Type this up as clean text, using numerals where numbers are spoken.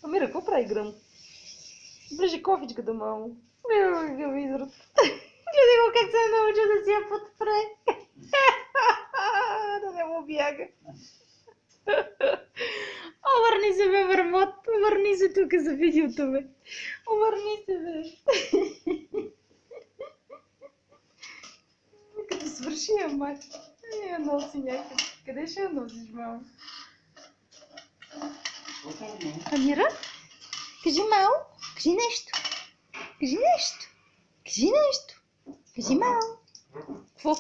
Мира, какво прави Гръм? Ближе кофичка да мамо. Гледай го как се е научил да си я подпре. Да не му бяга. Обърни се, бе, мърмот. Обърни се тук за видеото, бе. Обърни се, бе. Като свърши я мать. Я носи някъде. Къде ще я носиш, мамо? Амира? Кажи мамо. Кажи нещо. Кажи нещо. Кажи нещо. Кажи мамо. Какво?